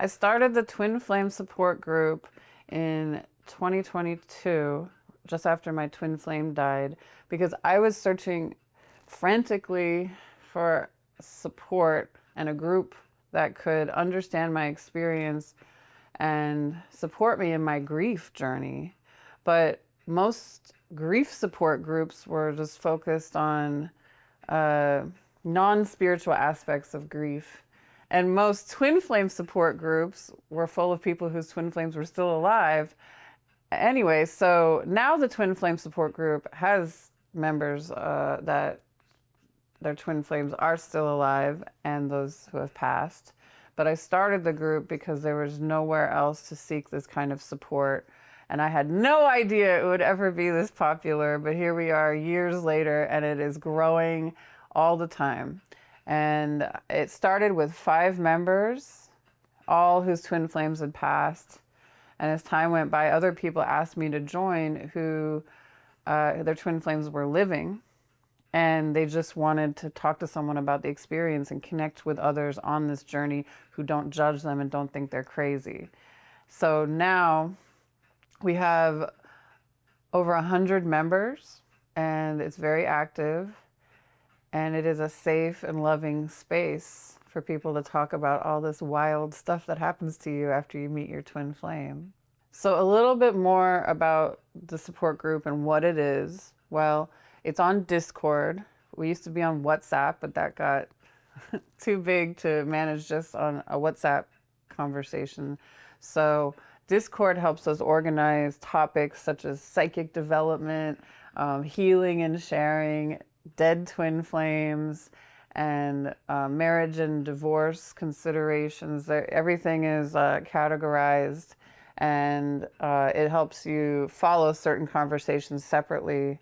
I started the Twin Flame support group in 2022, just after my twin flame died, because I was searching frantically for support and a group that could understand my experience and support me in my grief journey. But most grief support groups were just focused on non-spiritual aspects of grief. And most twin flame support groups were full of people whose twin flames were still alive. Anyway, so now the twin flame support group has members that their twin flames are still alive and those who have passed. But I started the group because there was nowhere else to seek this kind of support. And I had no idea it would ever be this popular, but here we are years later and it is growing all the time. And it started with 5 members, all whose twin flames had passed. And as time went by, other people asked me to join who their twin flames were living. And they just wanted to talk to someone about the experience and connect with others on this journey who don't judge them and don't think they're crazy. So now we have over 100 members and it's very active. And it is a safe and loving space for people to talk about all this wild stuff that happens to you after you meet your twin flame. So a little bit more about the support group and what it is. Well, it's on Discord. We used to be on WhatsApp, but that got too big to manage just on a WhatsApp conversation. So Discord helps us organize topics such as psychic development, healing and sharing, dead twin flames, and marriage and divorce considerations. Everything is categorized, and it helps you follow certain conversations separately.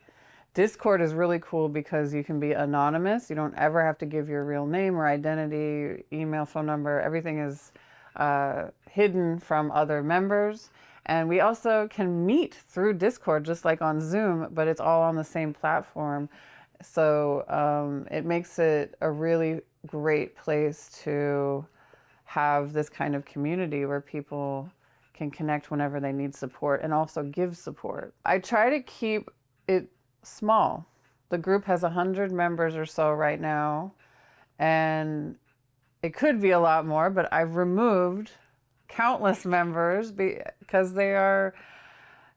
Discord is really cool because you can be anonymous. You don't ever have to give your real name or identity, email, phone number. Everything is hidden from other members. And we also can meet through Discord, just like on Zoom, but it's all on the same platform. So it makes it a really great place to have this kind of community where people can connect whenever they need support and also give support. I try to keep it small. The group has 100 members or so right now, and it could be a lot more, but I've removed countless members because they are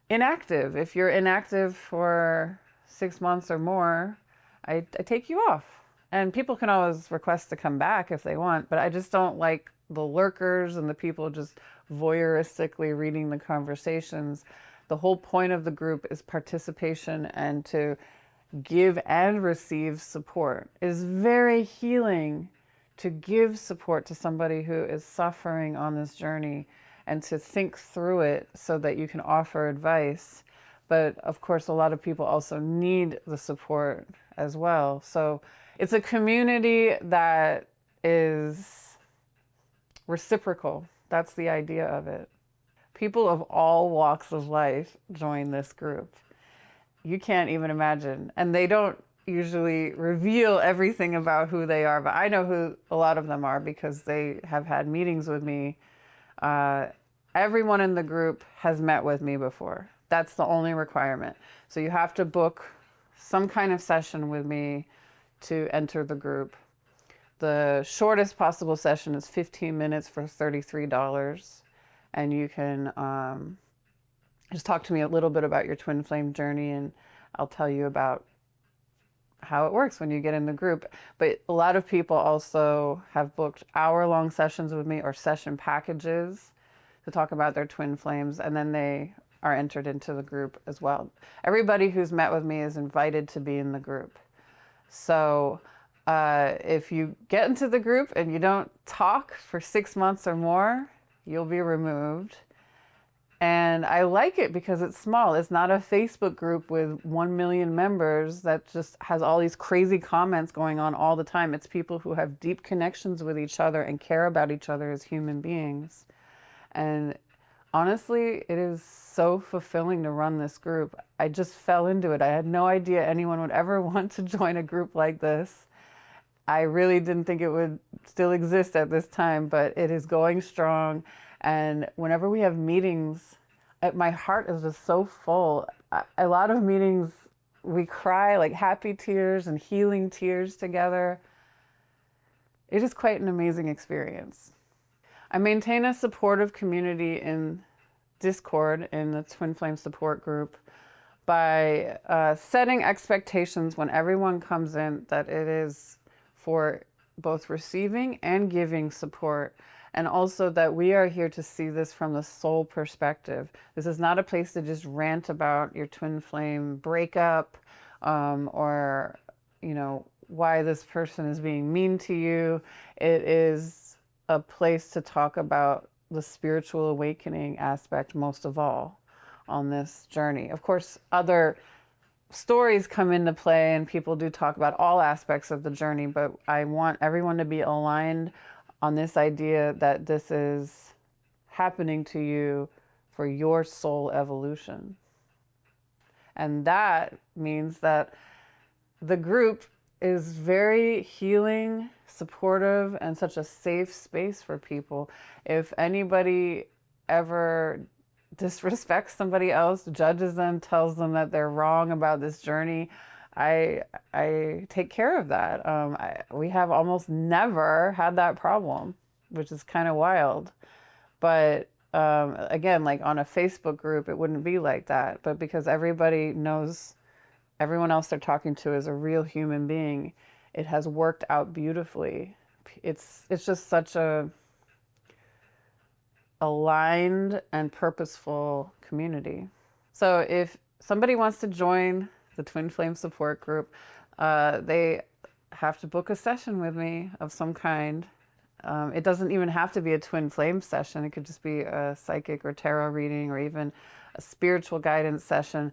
inactive. If you're inactive for 6 months or more, I take you off. And people can always request to come back if they want, but I just don't like the lurkers and the people just voyeuristically reading the conversations. The whole point of the group is participation and to give and receive support. It is very healing to give support to somebody who is suffering on this journey and to think through it so that you can offer advice. But of course, a lot of people also need the support as well. So it's a community that is reciprocal. That's the idea of it. People of all walks of life join this group. You can't even imagine. And they don't usually reveal everything about who they are, but I know who a lot of them are because they have had meetings with me. Everyone in the group has met with me before. That's the only requirement. So you have to book some kind of session with me to enter the group. The shortest possible session is 15 minutes for $33. And you can just talk to me a little bit about your twin flame journey, and I'll tell you about how it works when you get in the group. But a lot of people also have booked hour-long sessions with me or session packages to talk about their twin flames, and then they are entered into the group as well. Everybody who's met with me is invited to be in the group. So if you get into the group and you don't talk for 6 months or more, you'll be removed. And I like it because it's small. It's not a Facebook group with 1 million members that just has all these crazy comments going on all the time. It's people who have deep connections with each other and care about each other as human beings. And honestly, it is so fulfilling to run this group. I just fell into it. I had no idea anyone would ever want to join a group like this. I really didn't think it would still exist at this time, but it is going strong. And whenever we have meetings, my heart is just so full. A lot of meetings, we cry like happy tears and healing tears together. It is quite an amazing experience. I maintain a supportive community in Discord in the Twin Flame support group by setting expectations when everyone comes in that it is for both receiving and giving support, and also that we are here to see this from the soul perspective. This is not a place to just rant about your twin flame breakup, or, you know, why this person is being mean to you. It is a place to talk about the spiritual awakening aspect most of all on this journey. Of course, other stories come into play and people do talk about all aspects of the journey, but I want everyone to be aligned on this idea that this is happening to you for your soul evolution. And that means that the group is very healing, supportive, and such a safe space for people. If anybody ever disrespects somebody else, judges them, tells them that they're wrong about this journey, I take care of that. We have almost never had that problem, which is kind of wild. But again, like on a Facebook group, it wouldn't be like that. But because everybody knows everyone else they're talking to is a real human being, it has worked out beautifully. It's just such a aligned and purposeful community. So if somebody wants to join the Twin Flame support group, they have to book a session with me of some kind. It doesn't even have to be a twin flame session. It could just be a psychic or tarot reading or even a spiritual guidance session.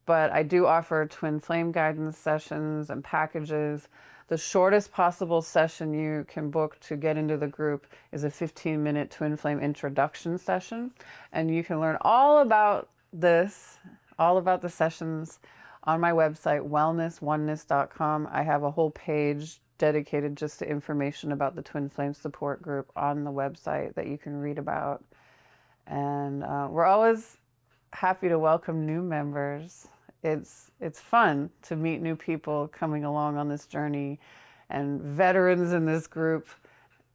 But I do offer twin flame guidance sessions and packages. The shortest possible session you can book to get into the group is a 15-minute twin flame introduction session. And you can learn all about this, all about the sessions on my website, wellnessoneness.com. I have a whole page dedicated just to information about the Twin Flame support group on the website that you can read about. And we're always happy to welcome new members. It's fun to meet new people coming along on this journey, and veterans in this group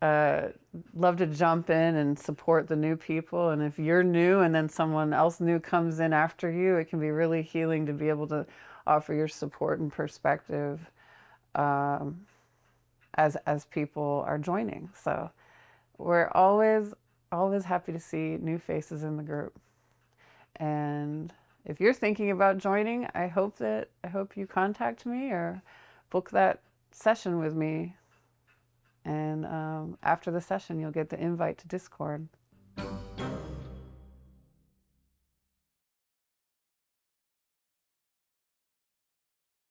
love to jump in and support the new people. And if you're new and then someone else new comes in after you, it can be really healing to be able to offer your support and perspective as people are joining. So we're always happy to see new faces in the group. And if you're thinking about joining, I hope you contact me or book that session with me. And after the session, you'll get the invite to Discord.